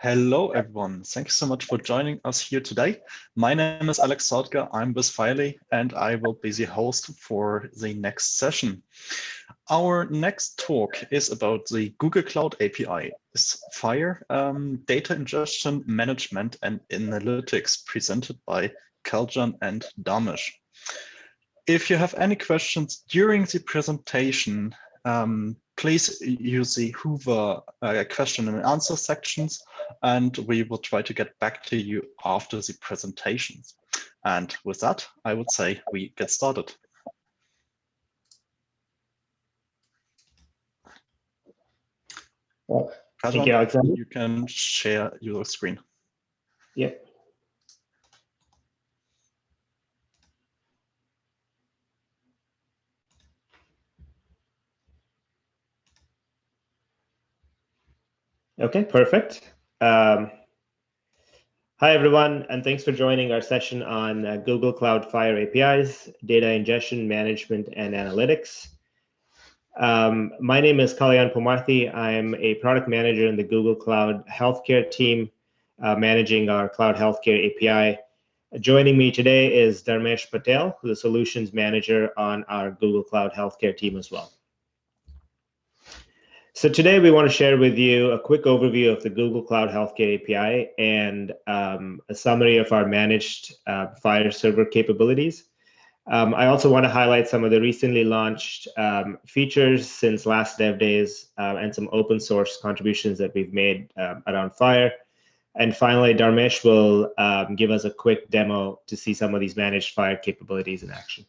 Hello, everyone. Thank you so much for joining us here today. My name is Alex Sautke. I'm with FHIR, and I will be the host for the next session. Our next talk is about the Google Cloud API. It's FHIR data ingestion, management, and analytics presented by Kalyan and Dharmesh. If you have any questions during the presentation, please use the Hoover question and answer sections, and we will try to get back to you after the presentations. And with that, I would say we get started. Well, thank you, Alexander. You can share your screen. Yeah. Okay, perfect. Hi, everyone, and thanks for joining our session on Google Cloud FHIR APIs, data ingestion, management, and analytics. My name is Kalyan Pamarthy. I'm a product manager in the Google Cloud Healthcare team, managing our Cloud Healthcare API. Joining me today is Dharmesh Patel, the solutions manager on our Google Cloud Healthcare team as well. So today we want to share with you a quick overview of the Google Cloud Healthcare API and a summary of our managed FHIR server capabilities. I also want to highlight some of the recently launched features since last DevDays and some open source contributions that we've made around FHIR. And finally, Dharmesh will give us a quick demo to see some of these managed FHIR capabilities in action.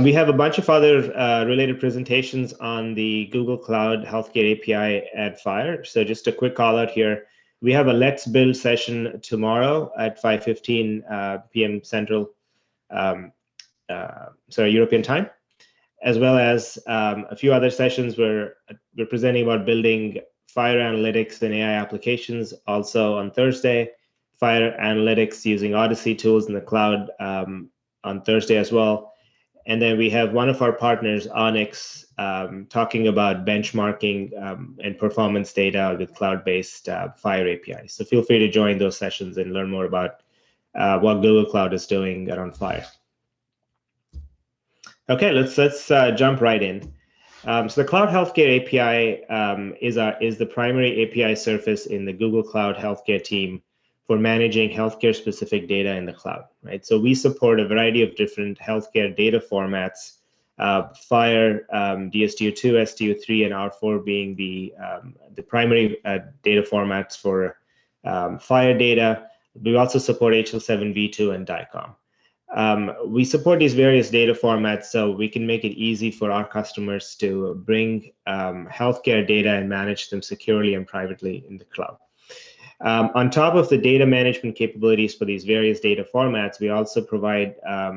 We have a bunch of other related presentations on the Google Cloud Healthcare API at FHIR. So just a quick call out here. We have a Let's Build session tomorrow at 5:15 p.m. Central, European time, as well as a few other sessions where we're presenting about building FHIR analytics and AI applications. Also on Thursday, FHIR analytics using Odyssey tools in the cloud on Thursday as well. And then we have one of our partners, Onyx, talking about benchmarking and performance data with cloud-based FHIR APIs. So feel free to join those sessions and learn more about what Google Cloud is doing around FHIR. Okay, let's jump right in. So the Cloud Healthcare API is the primary API surface in the Google Cloud Healthcare team for managing healthcare-specific data in the cloud, right? So we support a variety of different healthcare data formats, FHIR, DSTU2, STU3, and R4 being the primary data formats for FHIR data. We also support HL7v2 and DICOM. We support these various data formats so we can make it easy for our customers to bring healthcare data and manage them securely and privately in the cloud. On top of the data management capabilities for these various data formats, we also provide a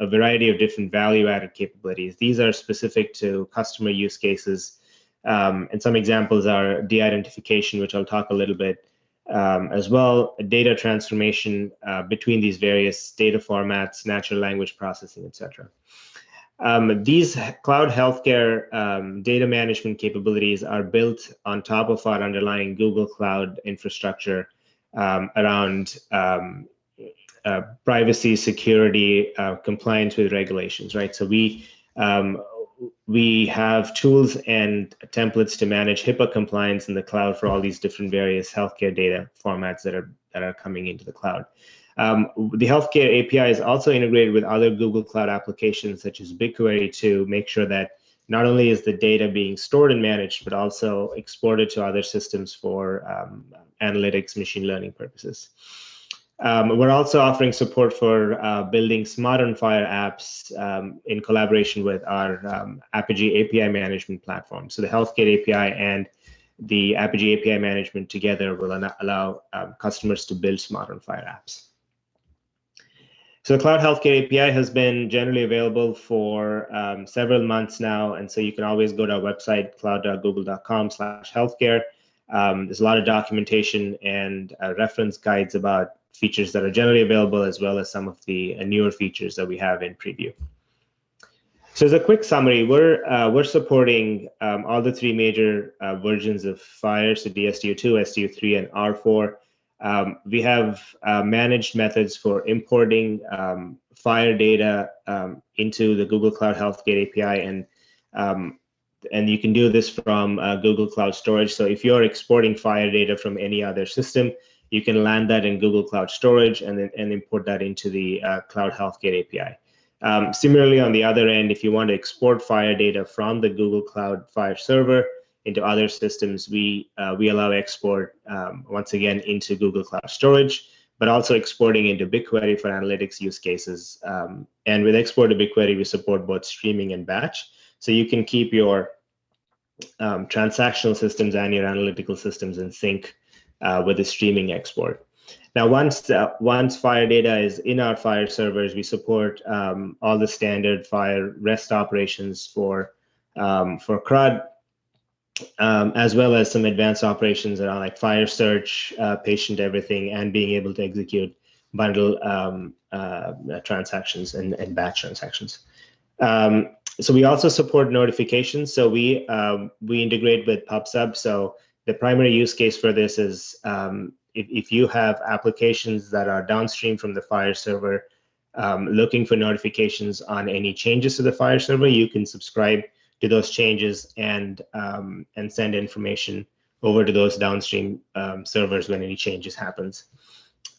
variety of different value-added capabilities. These are specific to customer use cases, and some examples are de-identification, which I'll talk a little bit as well, data transformation between these various data formats, natural language processing, etc. These cloud healthcare data management capabilities are built on top of our underlying Google Cloud infrastructure around privacy, security, compliance with regulations, right? So we have tools and templates to manage HIPAA compliance in the cloud for all these different various healthcare data formats that are coming into the cloud. The healthcare API is also integrated with other Google Cloud applications such as BigQuery to make sure that not only is the data being stored and managed, but also exported to other systems for analytics, machine learning purposes. We're also offering support for building modern FHIR apps in collaboration with our Apigee API management platform. So the healthcare API and the Apigee API management together will allow customers to build modern FHIR apps. So the Cloud Healthcare API has been generally available for several months now, and so you can always go to our website, cloud.google.com/healthcare. There's a lot of documentation and reference guides about features that are generally available, as well as some of the newer features that we have in preview. So as a quick summary, we're supporting all the three major versions of FHIR, so DSTU2, STU3, and R4. We have managed methods for importing FHIR data into the Google Cloud HealthCare API, and you can do this from Google Cloud Storage. So if you're exporting FHIR data from any other system, you can land that in Google Cloud Storage and import that into the Cloud HealthCare API. Similarly, on the other end, if you want to export FHIR data from the Google Cloud FHIR server into other systems, we allow export once again into Google Cloud Storage, but also exporting into BigQuery for analytics use cases. And with export to BigQuery, we support both streaming and batch. So you can keep your transactional systems and your analytical systems in sync with the streaming export. Now, once FHIR data is in our FHIR servers, we support all the standard FHIR REST operations for CRUD, as well as some advanced operations around like FHIR search, patient everything, and being able to execute bundle transactions and batch transactions. So we also support notifications. So we integrate with PubSub. So the primary use case for this is if you have applications that are downstream from the FHIR server looking for notifications on any changes to the FHIR server, you can subscribe to those changes and send information over to those downstream servers when any changes happens.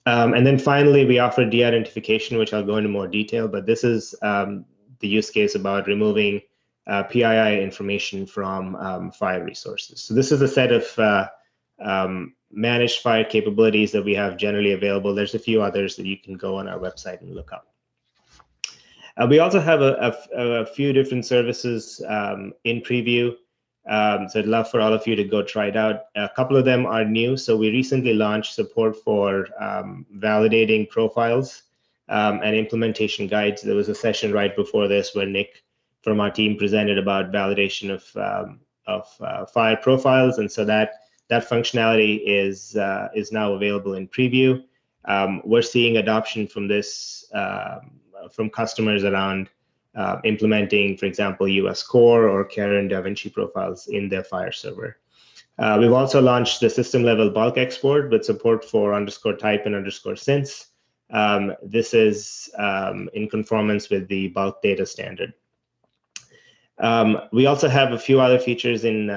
And then finally, we offer de-identification, which I'll go into more detail, but this is the use case about removing PII information from FHIR resources. So this is a set of managed FHIR capabilities that we have generally available. There's a few others that you can go on our website and look up. We also have a few different services in preview. So I'd love for all of you to go try it out. A couple of them are new. So we recently launched support for validating profiles and implementation guides. There was a session right before this where Nick from our team presented about validation of FHIR profiles, and so that functionality is now available in preview. We're seeing adoption from this from customers around implementing, for example, US Core or Kalyan DaVinci profiles in their FHIR server. We've also launched the system level bulk export with support for _type and _since. This is in conformance with the bulk data standard. We also have a few other features in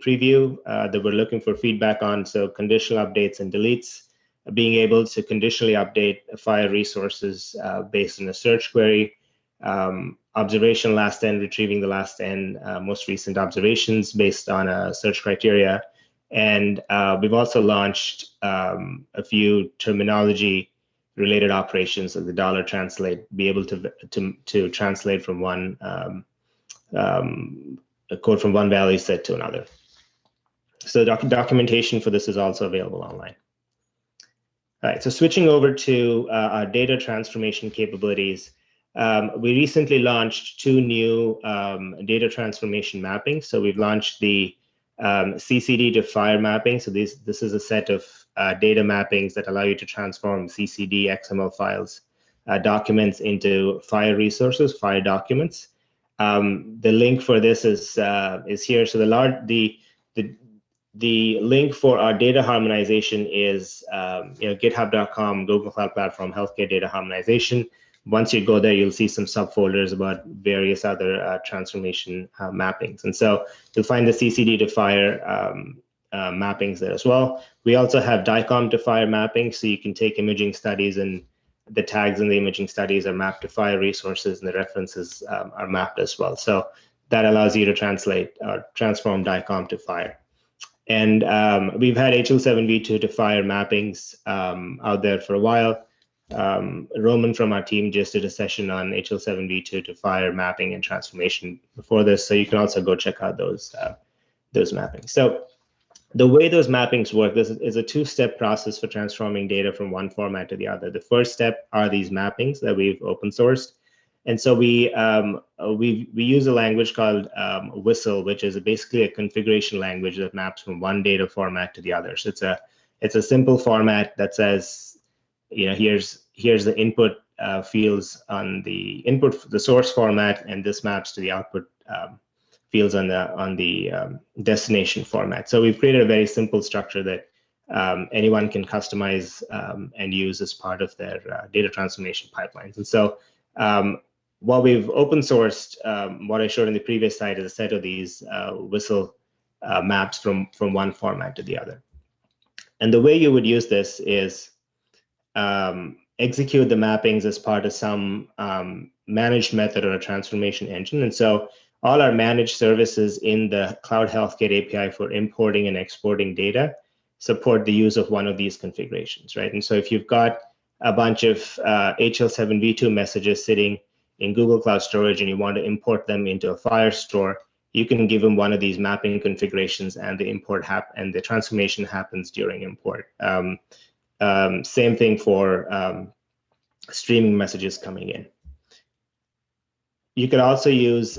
preview that we're looking for feedback on. So conditional updates and deletes, being able to conditionally update FHIR resources based on a search query, observation last n, retrieving the last n most recent observations based on a search criteria. And we've also launched a few terminology related operations of the $translate, be able to translate from one a code from one value set to another. So documentation for this is also available online. All right, so switching over to our data transformation capabilities, we recently launched two new data transformation mappings. So we've launched the CCD to FHIR mapping. So this is a set of data mappings that allow you to transform CCD XML files, documents into FHIR resources, FHIR documents. The link for this is here. So the link for our data harmonization is github.com, Google Cloud Platform, Healthcare Data Harmonization. Once you go there, you'll see some subfolders about various other transformation mappings. And so you'll find the CCD to FHIR mappings there as well. We also have DICOM to FHIR mapping, so you can take imaging studies and the tags in the imaging studies are mapped to FHIR resources and the references are mapped as well. So that allows you to translate or transform DICOM to FHIR. And we've had HL7v2 to FHIR mappings out there for a while. Roman from our team just did a session on HL7v2 to FHIR mapping and transformation before this, so you can also go check out those mappings. So the way those mappings work, this is a two-step process for transforming data from one format to the other. The first step are these mappings that we've open sourced. And so we use a language called WHISTLE, which is basically a configuration language that maps from one data format to the other. So it's a simple format that says, here's the input fields on the input, the source format, and this maps to the output fields on the destination format. So we've created a very simple structure that anyone can customize and use as part of their data transformation pipelines. And so while we've open sourced, what I showed in the previous slide is a set of these WSDL maps from one format to the other. And the way you would use this is execute the mappings as part of some managed method or a transformation engine. And so all our managed services in the Cloud Healthcare API for importing and exporting data support the use of one of these configurations, right? And so if you've got a bunch of HL7v2 messages sitting in Google Cloud Storage and you want to import them into a FHIR store, you can give them one of these mapping configurations, and the import and the transformation happens during import. Same thing for streaming messages coming in. You could also use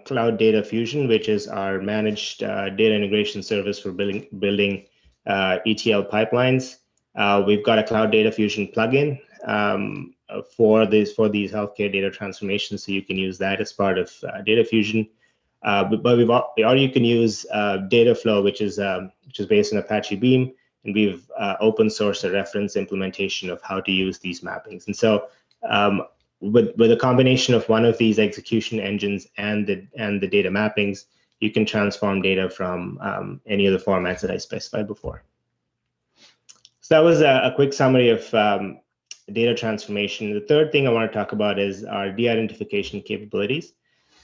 Cloud Data Fusion, which is our managed data integration service for building ETL pipelines. We've got a Cloud Data Fusion plugin for these healthcare data transformations, so you can use that as part of Data Fusion. Or you can use Dataflow, which is based on Apache Beam, and we've open sourced a reference implementation of how to use these mappings. And so with a combination of one of these execution engines and the data mappings, you can transform data from any of the formats that I specified before. So that was a quick summary of data transformation. The third thing I want to talk about is our de-identification capabilities.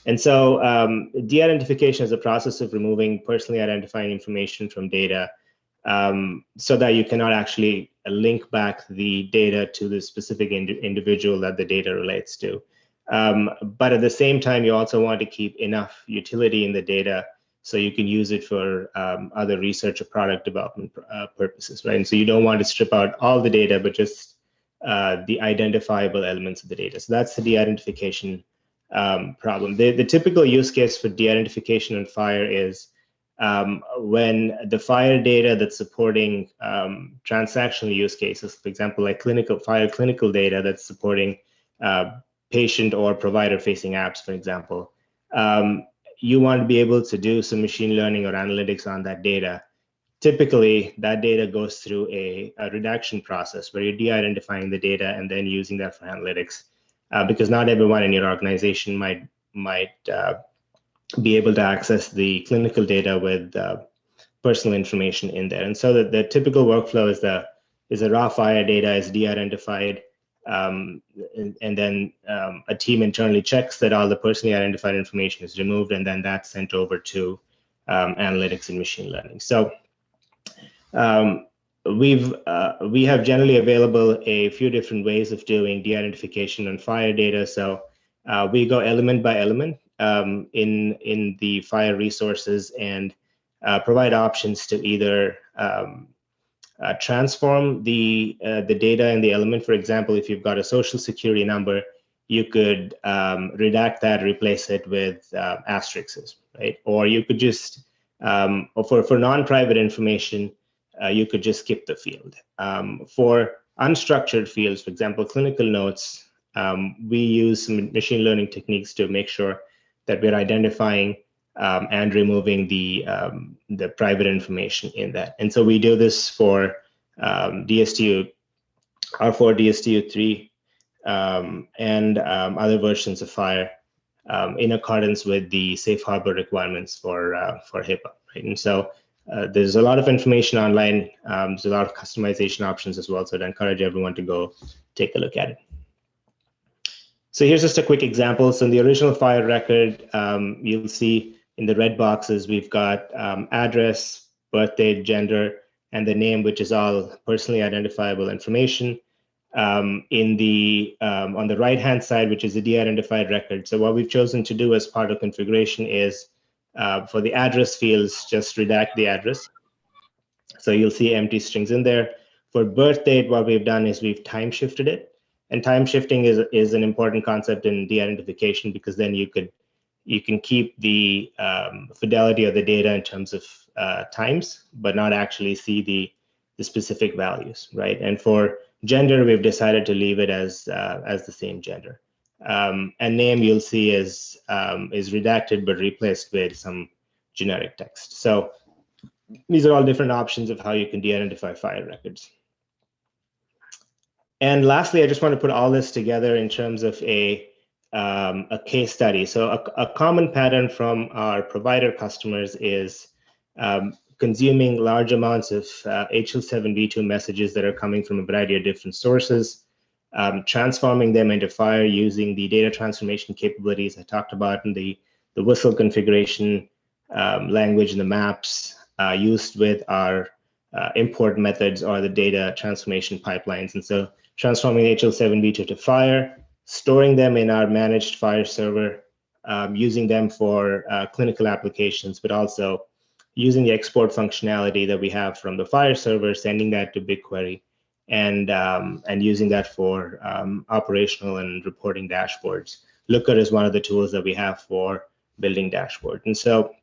And so de-identification is a process of removing personally identifying information from data so that you cannot actually link back the data to the specific individual that the data relates to. But at the same time, you also want to keep enough utility in the data so you can use it for other research or product development purposes, right? And so you don't want to strip out all the data, but just the identifiable elements of the data. So that's the de-identification problem. The typical use case for de-identification on FHIR is when the FHIR data that's supporting transactional use cases, for example, like FHIR clinical data that's supporting patient or provider-facing apps, for example, you want to be able to do some machine learning or analytics on that data. Typically, that data goes through a redaction process where you're de-identifying the data and then using that for analytics. Because not everyone in your organization might be able to access the clinical data with personal information in there. And so the typical workflow is the raw FHIR data is de-identified, and then a team internally checks that all the personally identified information is removed, and then that's sent over to analytics and machine learning. So we have generally available a few different ways of doing de-identification on FHIR data. So we go element by element in the FHIR resources and provide options to either transform the data in the element. For example, if you've got a social security number, you could redact that, replace it with asterisks, right? Or you could just, for non-private information, you could just skip the field. For unstructured fields, for example, clinical notes, we use some machine learning techniques to make sure that we're identifying and removing the private information in that. And so we do this for DSTU, R4, DSTU3, and other versions of FHIR in accordance with the safe harbor requirements for HIPAA. Right? And so there's a lot of information online. There's a lot of customization options as well. So I'd encourage everyone to go take a look at it. So here's just a quick example. So in the original FHIR record, you'll see in the red boxes, we've got address, birthday, gender, and the name, which is all personally identifiable information. On the right-hand side, which is the de-identified record. So what we've chosen to do as part of configuration is for the address fields, just redact the address. So you'll see empty strings in there. For birth date, what we've done is we've time shifted it. And time shifting is an important concept in de-identification because then you can keep the fidelity of the data in terms of times, but not actually see the specific values, right? And for Gender, we've decided to leave it as the same gender. And name, you'll see is redacted but replaced with some generic text. So these are all different options of how you can de-identify FHIR records. And lastly, I just want to put all this together in terms of a case study. So a common pattern from our provider customers is consuming large amounts of HL7v2 messages that are coming from a variety of different sources, transforming them into FHIR using the data transformation capabilities I talked about in the whistle configuration language and the maps used with our import methods or the data transformation pipelines. And so transforming HL7v2 to FHIR, storing them in our managed FHIR server, using them for clinical applications, but also using the export functionality that we have from the FHIR server, sending that to BigQuery, and using that for operational and reporting dashboards. Looker is one of the tools that we have for building dashboards. And so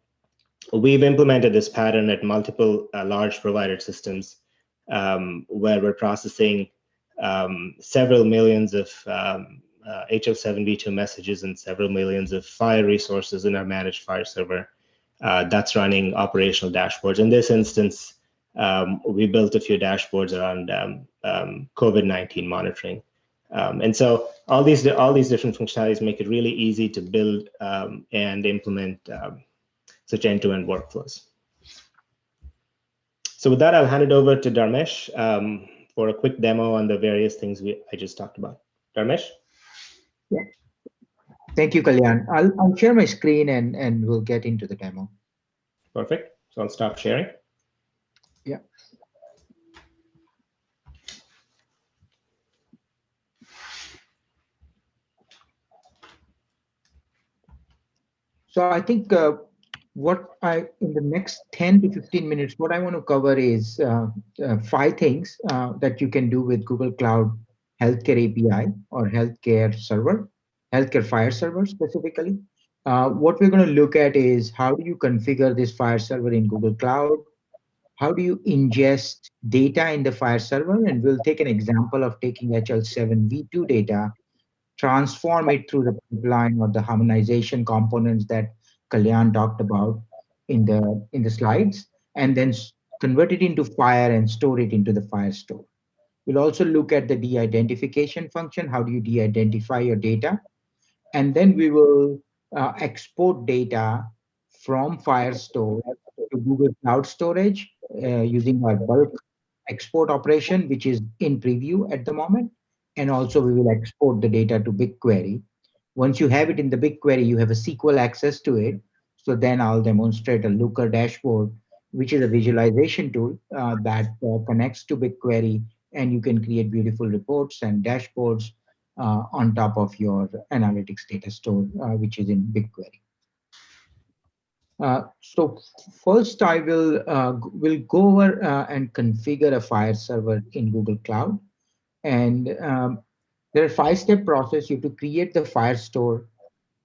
we've implemented this pattern at multiple large provider systems where we're processing several millions of HL7v2 messages and several millions of FHIR resources in our managed FHIR server that's running operational dashboards. In this instance, we built a few dashboards around COVID-19 monitoring. And so all these different functionalities make it really easy to build and implement such end-to-end workflows. So with that, I'll hand it over to Dharmesh for a quick demo on the various things I just talked about. Dharmesh? Yeah. Thank you, Kalyan. I'll share my screen and we'll get into the demo. Perfect. So I'll stop sharing. Yeah. So I think in the next 10 to 15 minutes, what I want to cover is 5 things that you can do with Google Cloud Healthcare API or Healthcare Server, Healthcare FHIR Server specifically. What we're going to look at is how do you configure this FHIR server in Google Cloud? How do you ingest data in the FHIR server? And we'll take an example of taking HL7v2 data, transform it through the pipeline or the harmonization components that Kalyan talked about in the slides, and then convert it into FHIR and store it into the FHIR store. We'll also look at the de-identification function. How do you de-identify your data? And then we will export data from FHIR store to Google Cloud Storage using our bulk export operation, which is in preview at the moment. And also we will export the data to BigQuery. Once you have it in the BigQuery, you have a SQL access to it. So then I'll demonstrate a Looker dashboard, which is a visualization tool that connects to BigQuery, and you can create beautiful reports and dashboards on top of your analytics data store, which is in BigQuery. So first I will go over and configure a FHIR server in Google Cloud. And there are 5-step process. You have to create the FHIR store.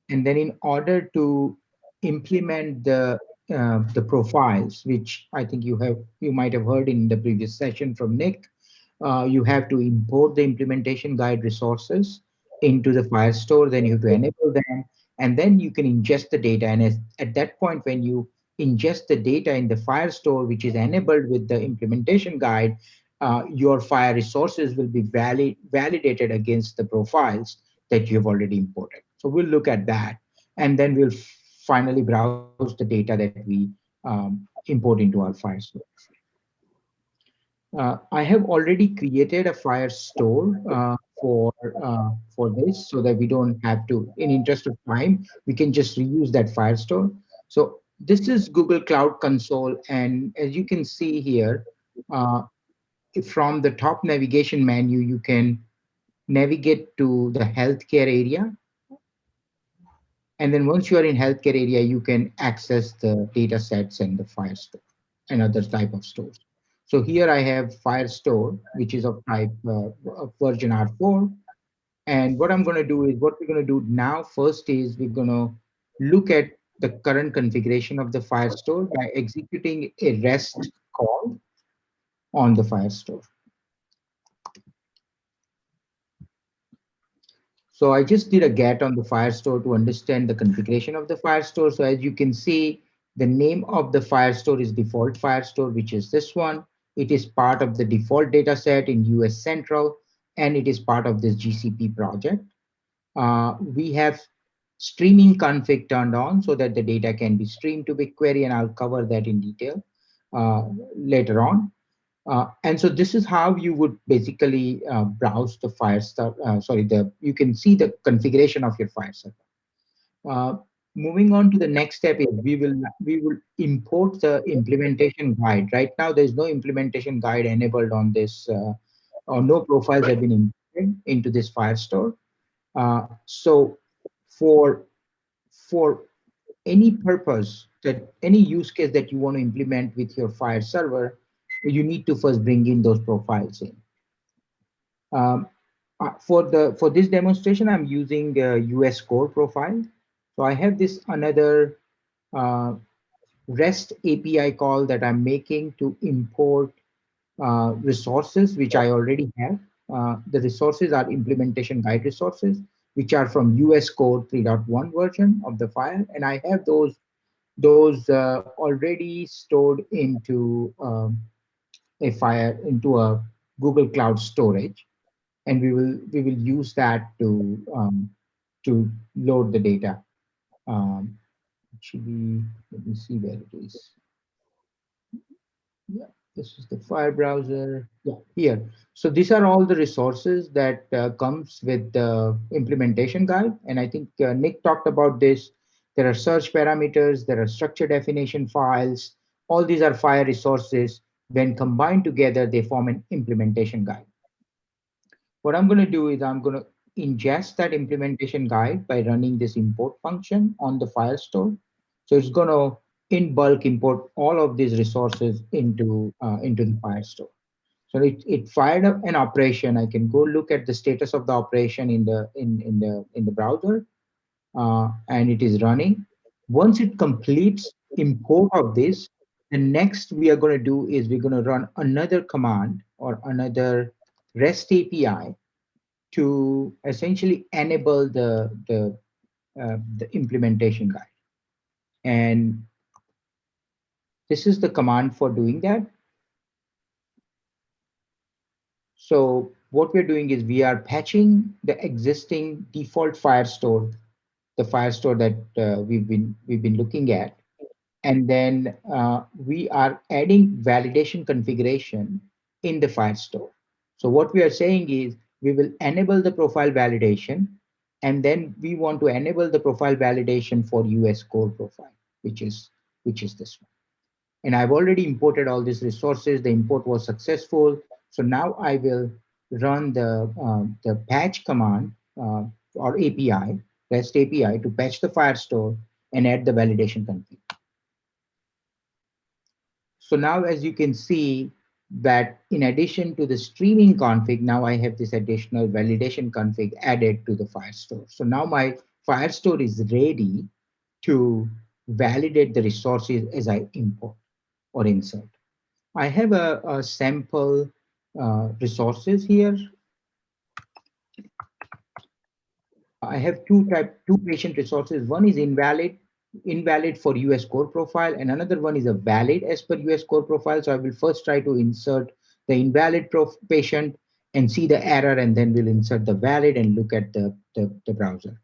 And then in order to implement the profiles, which I think you might have heard in the previous session from Nick, you have to import the implementation guide resources into the FHIR store. Then you have to enable them, and then you can ingest the data. And at that point, when you ingest the data in the FHIR store, which is enabled with the implementation guide, your FHIR resources will be validated against the profiles that you have already imported. So we'll look at that, and then we'll finally browse the data that we import into our FHIR store. I have already created a FHIR store for this, so that we don't have to, in interest of time, we can just reuse that FHIR store. So this is Google Cloud Console, and as you can see here, from the top navigation menu, you can navigate to the healthcare area. And then once you are in healthcare area, you can access the data sets and the FHIR store and other type of stores. So here I have FHIR store, which is of type of version R4. And what I'm going to do is, what we're going to do now first is we're going to look at the current configuration of the FHIR store by executing a REST call on the FHIR store. So I just did a get on the Firestore to understand the configuration of the Firestore. So as you can see, the name of the Firestore is default Firestore, which is this one. It is part of the default data set in US Central, and it is part of this GCP project. We have streaming config turned on so that the data can be streamed to BigQuery, and I'll cover that in detail later on. And so this is how you would basically browse the you can see the configuration of your file server. Moving on to the next step is we will import the implementation guide. Right now, there's no implementation guide enabled on this, or no profiles have been imported into this Firestore. So for any purpose, that any use case that you want to implement with your Fire server, you need to first bring in those profiles in. For this demonstration, I'm using US core profile. So I have this another REST API call that I'm making to import resources which I already have. The resources are implementation guide resources, which are from US Core 3.1 version of the file, and I have those already stored into a Google Cloud storage, and we will use that to load the data. Actually, let me see where it is. Yeah, this is the Fire browser. Yeah, here. So these are all the resources that comes with the implementation guide. And I think Nick talked about this. There are search parameters, there are structure definition files. All these are Fire resources. When combined together, they form an implementation guide. What I'm going to do is I'm going to ingest that implementation guide by running this import function on the Firestore. So it's going to in bulk import all of these resources into the Firestore. So it fired up an operation. I can go look at the status of the operation in the browser, and it is running. Once it completes import of this, the next we are going to do is we're going to run another command or another REST API to essentially enable the implementation guide. And this is the command for doing that. So what we're doing is we are patching the existing default Firestore, the Firestore that we've been looking at, and then we are adding validation configuration in the Firestore. So what we are saying is we will enable the profile validation, and then we want to enable the profile validation for US core profile, which is this one. And I've already imported all these resources. The import was successful. So now I will run the patch command or API, REST API, to patch the Firestore and add the validation config. So now, as you can see, that in addition to the streaming config, now I have this additional validation config added to the Firestore. So now my Firestore is ready to validate the resources as I import or insert. I have a sample resources here. I have two patient resources. One is invalid for US core profile, and another one is a valid as per US core profile. So I will first try to insert the invalid patient and see the error, and then we'll insert the valid and look at the browser.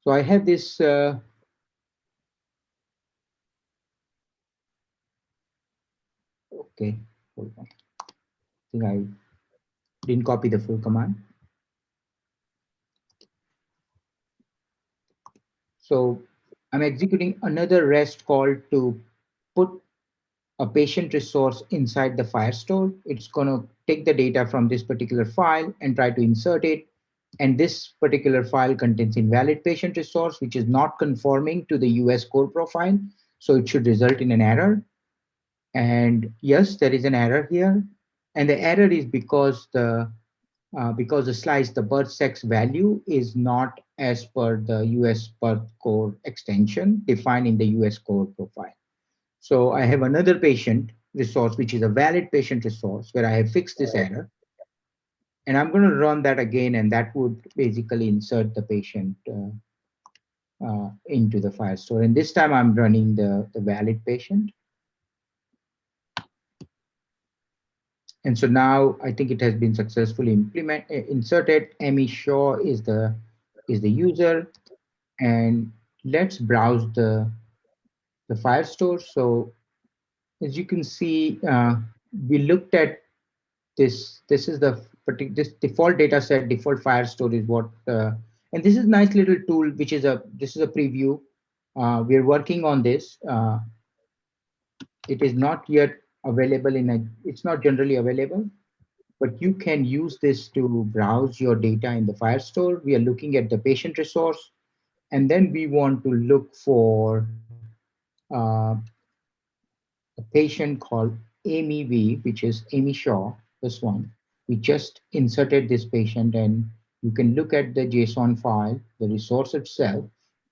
So I have this okay, hold on. I think I didn't copy the full command. So I'm executing another REST call to put a patient resource inside the Firestore. It's going to take the data from this particular file and try to insert it. And this particular file contains invalid patient resource, which is not conforming to the US core profile. So it should result in an error. And yes, there is an error here. And the error is because the slice, the birth sex value is not as per the US birth core extension defined in the US core profile. So I have another patient resource, which is a valid patient resource, where I have fixed this error. And I'm going to run that again, and that would basically insert the patient into the Firestore. And this time I'm running the valid patient. And so now I think it has been successfully inserted. Amy Shaw is the user, and let's browse the Firestore. So as you can see, we looked at this. This is this default data set. Default Firestore is what, and this is a nice little tool, which is this is a preview. We are working on this. It is not yet available it's not generally available, but you can use this to browse your data in the Firestore. We are looking at the patient resource, and then we want to look for uh, a patient called Amy V, which is Amy Shaw, this one. We just inserted this patient, and you can look at the JSON file, the resource itself,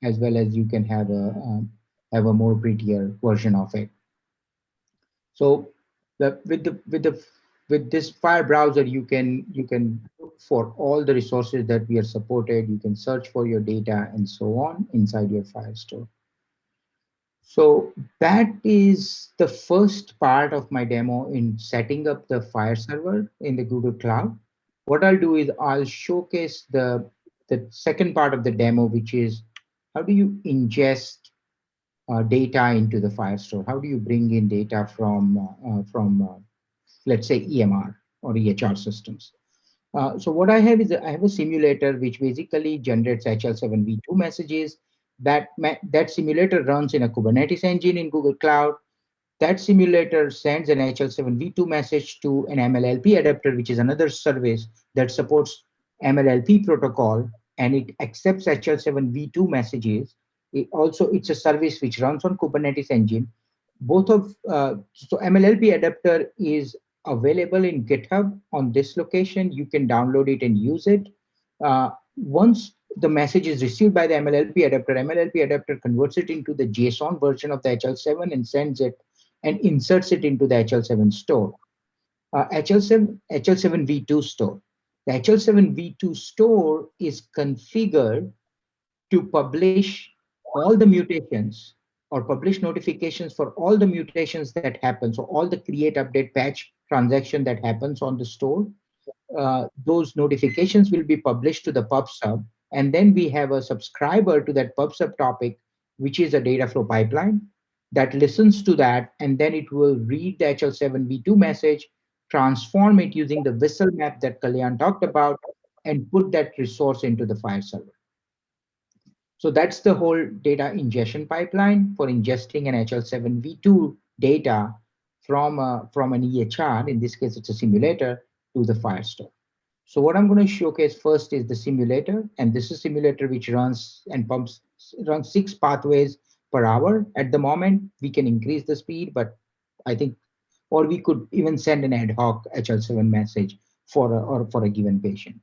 as well as you can have a more prettier version of it. So with this FHIR browser, you can look for all the resources that we are supported. You can search for your data and so on inside your Firestore. So that is the first part of my demo in setting up the FHIR server in the Google Cloud. What I'll do is I'll showcase the second part of the demo, which is how do you ingest data into the Firestore? How do you bring in data from let's say EMR or EHR systems? So what I have is I have a simulator which basically generates HL7v2 messages. That simulator runs in a Kubernetes engine in Google Cloud. That simulator sends an HL7v2 message to an MLLP adapter, which is another service that supports MLLP protocol, and it accepts HL7v2 messages. It's a service which runs on Kubernetes engine. So MLLP adapter is available in GitHub on this location. You can download it and use it. Once the message is received by the MLLP adapter converts it into the JSON version of the HL7 and sends it and inserts it into the HL7 store. HL7v2 store. The HL7v2 store is configured to publish all the mutations or publish notifications for all the mutations that happen. So all the create, update, patch transaction that happens on the store, those notifications will be published to the pub sub. And then we have a subscriber to that pub sub topic, which is a data flow pipeline that listens to that. And then it will read the HL7v2 message, transform it using the whistle map that Kalyan talked about, and put that resource into the FHIR server. So that's the whole data ingestion pipeline for ingesting an HL7v2 data from an EHR. In this case, it's a simulator to the Firestore. So what I'm going to showcase first is the simulator, and this is a simulator which runs 6 pathways per hour. At the moment, we can increase the speed, but I think, or we could even send an ad hoc HL7 message for a given patient.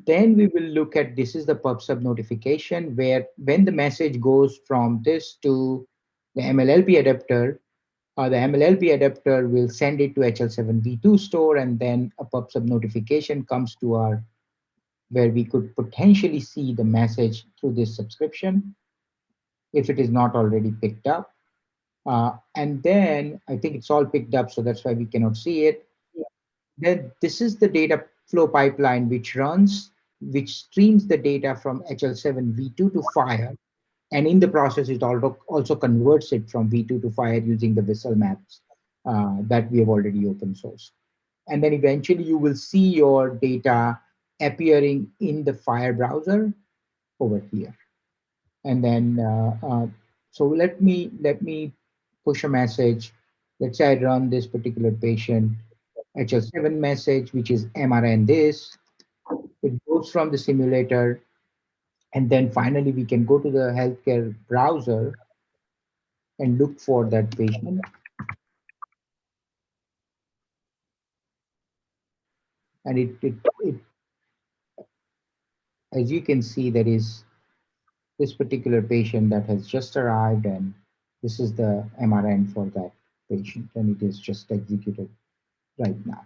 Then we will look at, this is the pub sub notification, where when the message goes from this to the MLLP adapter, the MLLP adapter will send it to HL7v2 store, and then a pub sub notification comes to where we could potentially see the message through this subscription if it is not already picked up. And then I think it's all picked up, so that's why we cannot see it. Then this is the data flow pipeline which streams the data from HL7v2 to FHIR, and in the process it also converts it from V2 to FHIR using the whistle maps that we have already open sourced. And then eventually you will see your data appearing in the FHIR browser over here. And then so let me push a message. Let's say I run this particular patient HL7 message, which is MRN this. It goes from the simulator, and then finally we can go to the healthcare browser and look for that patient. And it as you can see, there is this particular patient that has just arrived, and this is the MRN for that patient, and it is just executed right now.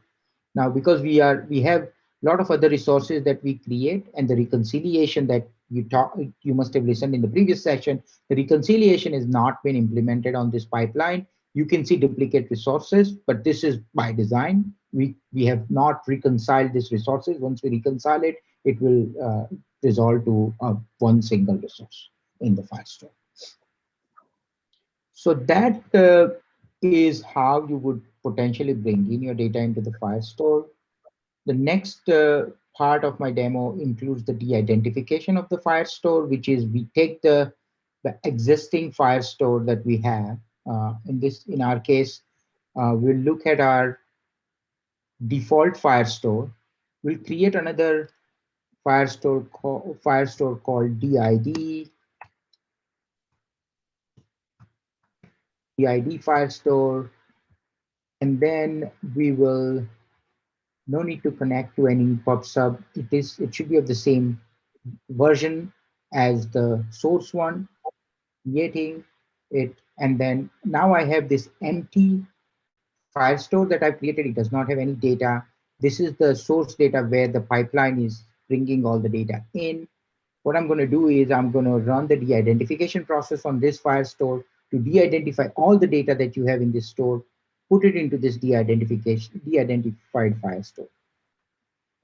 Now, because we have a lot of other resources that we create, and the reconciliation that you must have listened in the previous session, the reconciliation has not been implemented on this pipeline. You can see duplicate resources, but this is by design. We have not reconciled these resources. Once we reconcile it, it will resolve to one single resource in the Firestore. So that is how you would potentially bring in your data into the Firestore. The next part of my demo includes the de-identification of the Firestore, which is we take the existing Firestore that we have. In our case, we'll look at our default Firestore. We'll create another Firestore called DID Firestore, and then we will no need to connect to any PubSub. It should be of the same version as the source one, creating it, and then now I have this empty Firestore that I've created. It does not have any data. This is the source data where the pipeline is bringing all the data in. What I'm going to do is I'm going to run the de-identification process on this Firestore to de-identify all the data that you have in this store, put it into this de-identified Firestore.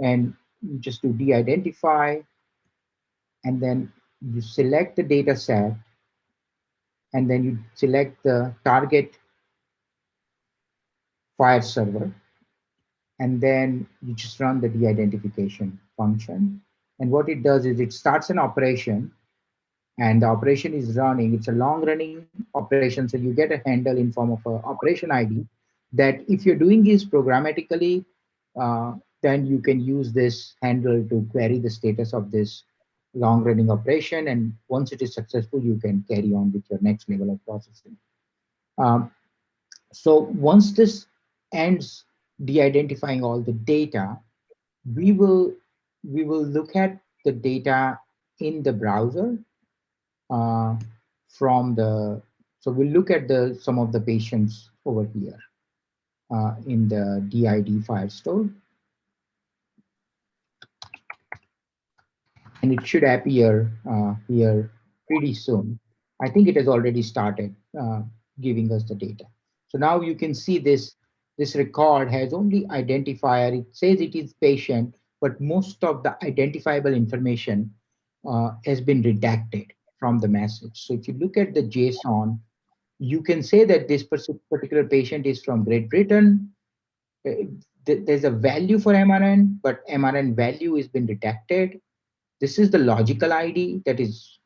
And you just do de-identify, and then you select the data set, and then you select the target FHIR server, and then you just run the de-identification function. And what it does is it starts an operation, and the operation is running. It's a long running operation, so you get a handle in form of an operation ID that if you're doing this programmatically, then you can use this handle to query the status of this long running operation. And once it is successful, you can carry on with your next level of processing. So once this ends de-identifying all the data, we will look at the data in the browser from the. So we'll look at some of the patients over here in the DID Firestore, and it should appear here pretty soon. I think it has already started giving us the data. So now you can see this record has only identifier. It says it is patient, but most of the identifiable information has been redacted from the message. So if you look at the JSON, you can say that this particular patient is from Great Britain. There's a value for MRN, but MRN value has been redacted. This is the logical ID that is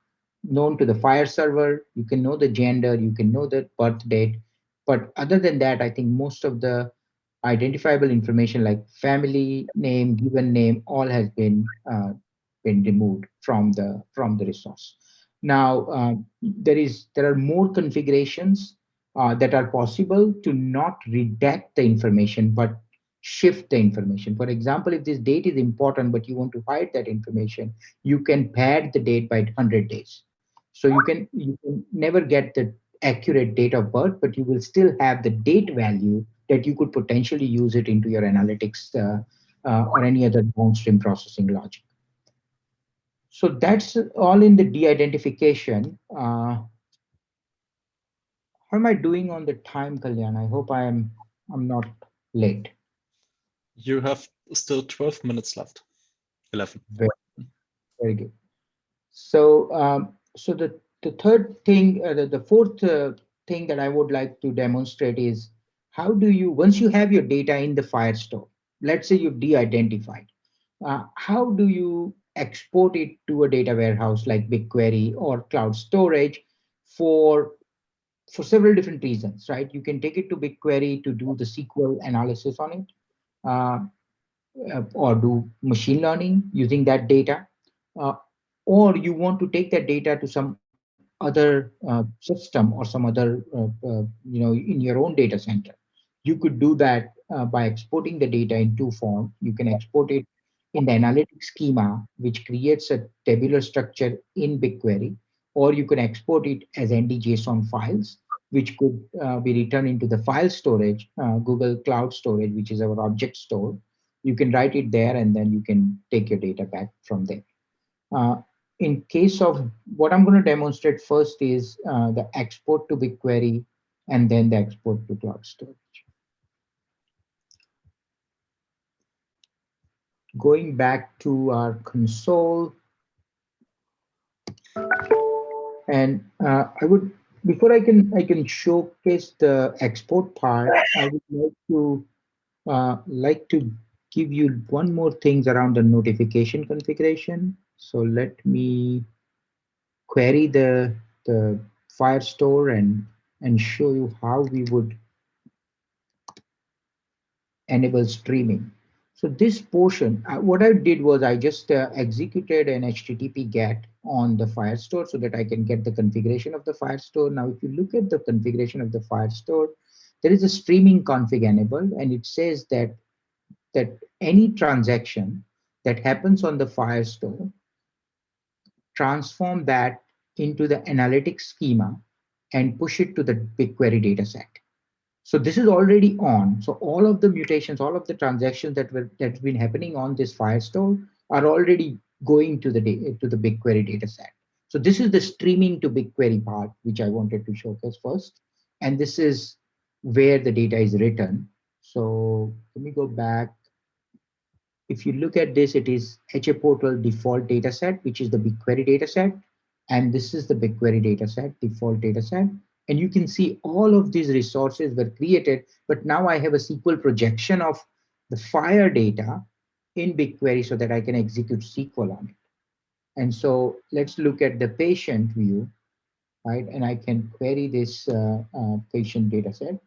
known to the FHIR server. You can know the gender, you can know the birth date. But other than that, I think most of the identifiable information like family name, given name, all has been removed from the resource. Now there are more configurations that are possible to not redact the information but shift the information. For example, if this date is important but you want to hide that information, you can pad the date by 100 days. So you can never get the accurate date of birth, but you will still have the date value that you could potentially use it into your analytics or any other downstream processing logic. So that's all in the de-identification. How am I doing on the time, Kalyan? I hope I'm not late. You have still 12 minutes left. 11. Very, very good. So so the third thing, the fourth thing that I would like to demonstrate is how do you, once you have your data in the Firestore, let's say you've de-identified, how do you export it to a data warehouse like BigQuery or cloud storage for several different reasons, right? You can take it to BigQuery to do the SQL analysis on it, uh, or do machine learning using that data, uh, or you want to take that data to some other system or some other, in your own data center. You could do that by exporting the data in two forms. You can export it in the analytics schema, which creates a tabular structure in BigQuery, or you can export it as NDJSON files. which could be returned into the file storage, Google Cloud Storage, which is our object store. You can write it there, and then you can take your data back from there. In case of what I'm going to demonstrate first is the export to BigQuery and then the export to cloud storage. Going back to our console, and I would, before I can showcase the export part, I would like to give you one more things around the notification configuration. So let me query the Firestore and show you how we would enable streaming. So this portion, what I did was I just executed an HTTP GET on the Firestore so that I can get the configuration of the Firestore. Now, if you look at the configuration of the Firestore, there is a streaming config enabled, and it says that any transaction that happens on the Firestore, transform that into the analytics schema and push it to the BigQuery dataset. So this is already on. So all of the mutations, all of the transactions that's been happening on this Firestore are already going to the BigQuery dataset. So this is the streaming to BigQuery part, which I wanted to showcase first. And this is where the data is written. So let me go back. If you look at this, it is HA Portal default dataset, which is the BigQuery dataset. And this is the BigQuery dataset, default dataset. And you can see all of these resources were created, but now I have a SQL projection of the FHIR data in BigQuery so that I can execute SQL on it. And so let's look at the patient view, right? And I can query this patient dataset.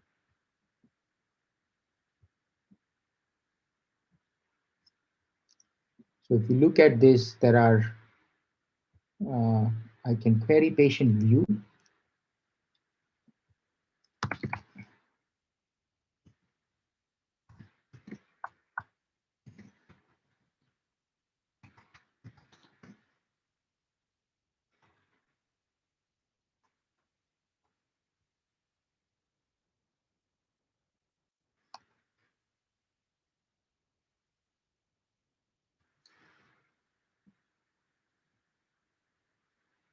So if you look at this, there are, I can query patient view.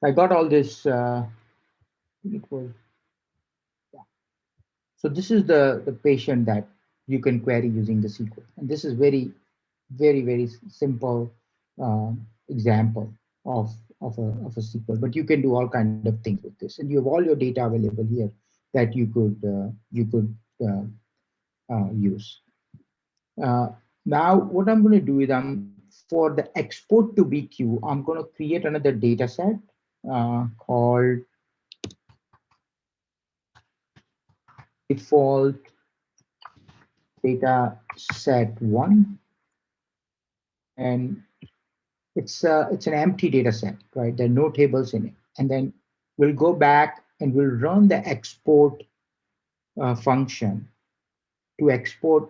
I got all this, it was, yeah. So this is the patient that you can query using the SQL. And this is very simple example of a SQL, but you can do all kind of things with this. And you have all your data available here that you could use. Now, what I'm going to do is for the export to BQ, I'm going to create another data set called default data set 1, and it's an empty data set, right? There are no tables in it. And then we'll go back and we'll run the export function to export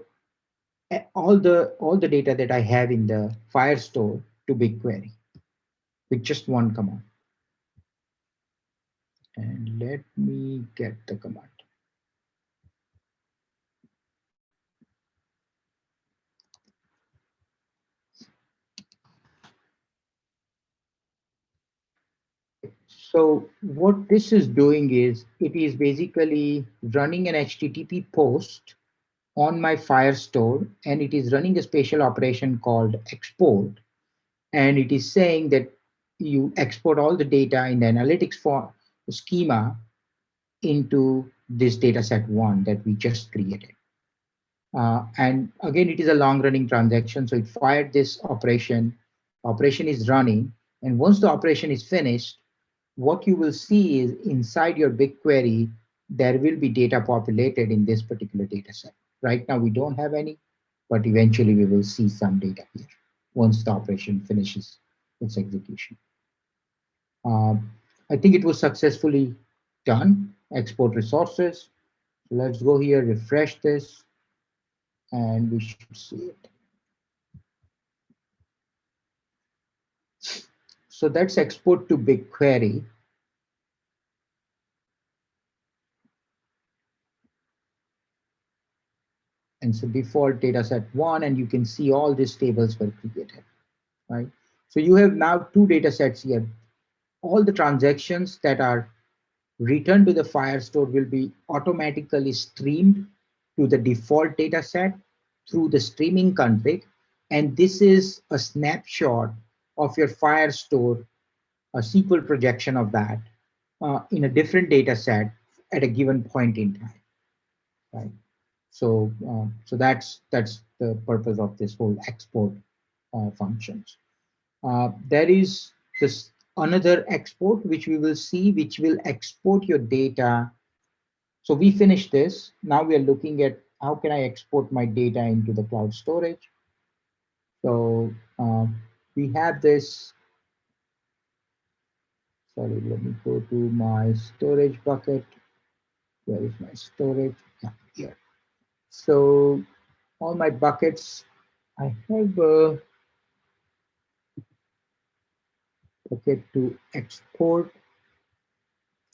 all the data that I have in the Firestore to BigQuery with just one command. And let me get the command. So what this is doing is it is basically running an HTTP post on my Firestore, and it is running a special operation called export. And it is saying that you export all the data in the analytics for schema into this dataset 1 that we just created. And again, it is a long running transaction. So it fired this operation is running. And once the operation is finished, what you will see is inside your BigQuery, there will be data populated in this particular data set. Right now, we don't have any, but eventually we will see some data here once the operation finishes its execution. I think it was successfully done, export resources. So let's go here, refresh this, and we should see it. So that's export to BigQuery. And so default data set 1, and you can see all these tables were created, right? So you have now 2 data sets here. All the transactions that are returned to the Firestore will be automatically streamed to the default data set through the streaming config. And this is a snapshot of your Firestore, a SQL projection of that in a different data set at a given point in time, right? So, so that's the purpose of this whole export functions. There is this another export which we will see, which will export your data. So we finished this. Now we are looking at how can I export my data into the cloud storage. So we have this. Sorry, let me go to my storage bucket. Where is my storage? Yeah, here. So all my buckets, I have a bucket to export.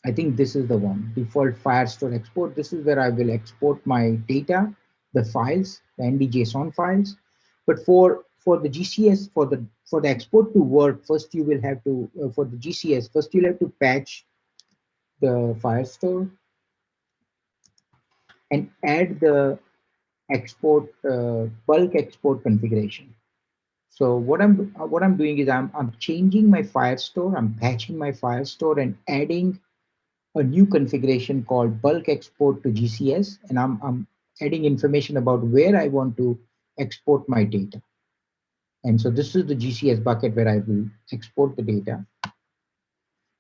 I think this is the one, default Firestore export. This is where I will export my data, the files, the NBJSON files. But for the GCS, for the export to work, first you will have to, for the GCS, first you'll have to patch the Firestore and add the export, bulk export configuration. So what I'm doing is I'm changing my Firestore, I'm patching my Firestore and adding a new configuration called bulk export to GCS, and I'm adding information about where I want to export my data. And so this is the GCS bucket where I will export the data.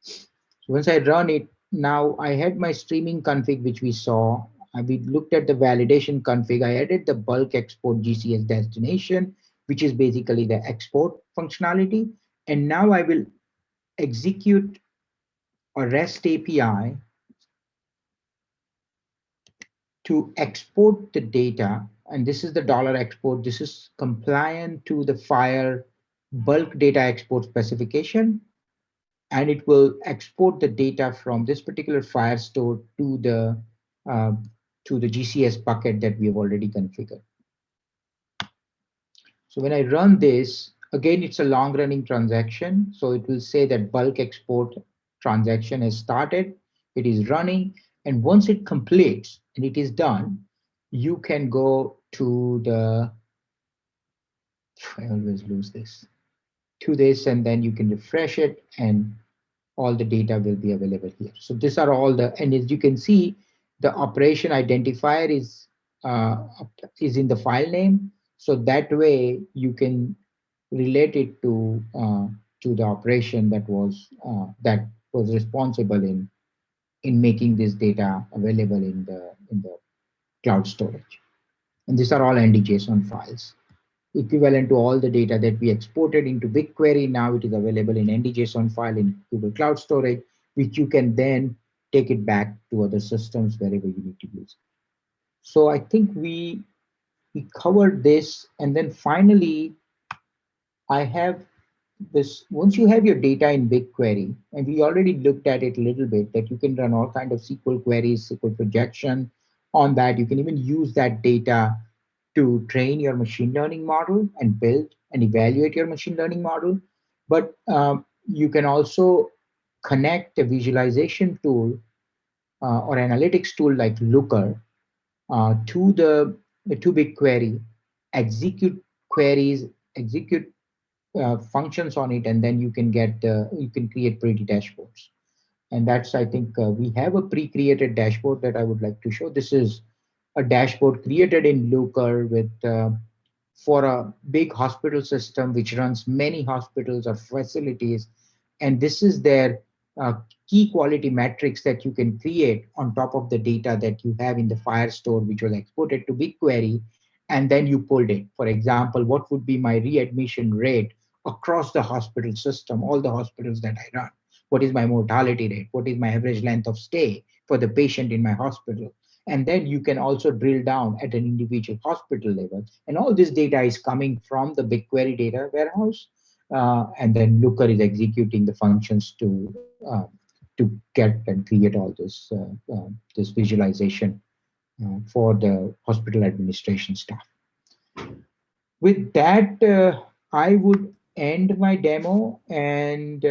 So once I run it, now I had my streaming config, which we saw. We looked at the validation config. I added the bulk export GCS destination, which is basically the export functionality. And now I will execute a REST API to export the data. And this is the $export. This is compliant to the FHIR bulk data export specification. And it will export the data from this particular Firestore to the GCS bucket that we have already configured. So when I run this, again, it's a long running transaction. So it will say that bulk export transaction has started, it is running. And once it completes and it is done, you can go to the, I always lose this, to this, and then you can refresh it and all the data will be available here. So these are all the, and as you can see, the operation identifier is in the file name. So that way you can relate it to the operation that was responsible in making this data available in the cloud storage. And these are all NDJSON files, equivalent to all the data that we exported into BigQuery. Now it is available in NDJSON file in Google Cloud Storage, which you can then take it back to other systems wherever you need to use it. So I think we covered this. And then finally, I have this, once you have your data in BigQuery, and we already looked at it a little bit, that you can run all kind of SQL queries, SQL projection on that. You can even use that data to train your machine learning model and build and evaluate your machine learning model. But you can also connect a visualization tool or analytics tool like Looker to BigQuery, execute queries, execute functions on it, and then you can create pretty dashboards. And that's, I think, we have a pre-created dashboard that I would like to show. This is a dashboard created in Looker with for a big hospital system which runs many hospitals or facilities. And this is their key quality metrics that you can create on top of the data that you have in the Firestore, which was exported to BigQuery, and then you pulled it. For example, what would be my readmission rate across the hospital system, all the hospitals that I run? What is my mortality rate? What is my average length of stay for the patient in my hospital? And then you can also drill down at an individual hospital level. And all this data is coming from the BigQuery data warehouse. And then Looker is executing the functions to get and create all this this visualization for the hospital administration staff. With that, I would end my demo, and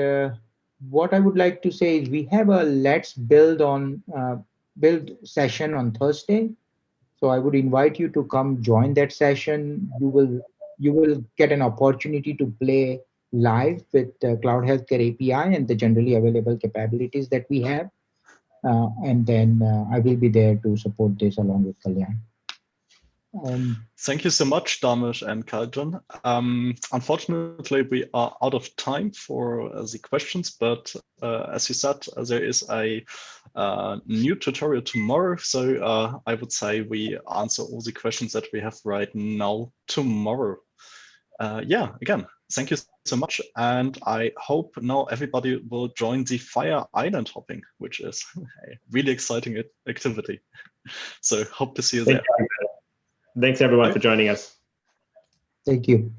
what I would like to say is we have a Let's Build build session on Thursday. So I would invite you to come join that session. You will get an opportunity to play live with the Cloud Healthcare API and the generally available capabilities that we have. And then I will be there to support this along with Kalyan. Thank you so much, Dharmesh and Kalyan. Unfortunately, we are out of time for the questions, but as you said, there is a new tutorial tomorrow. So I would say we answer all the questions that we have right now tomorrow. Yeah, again, thank you so much. And I hope now everybody will join the FHIR island hopping, which is a really exciting activity. So hope to see you there. Thanks everyone for joining us. Thank you.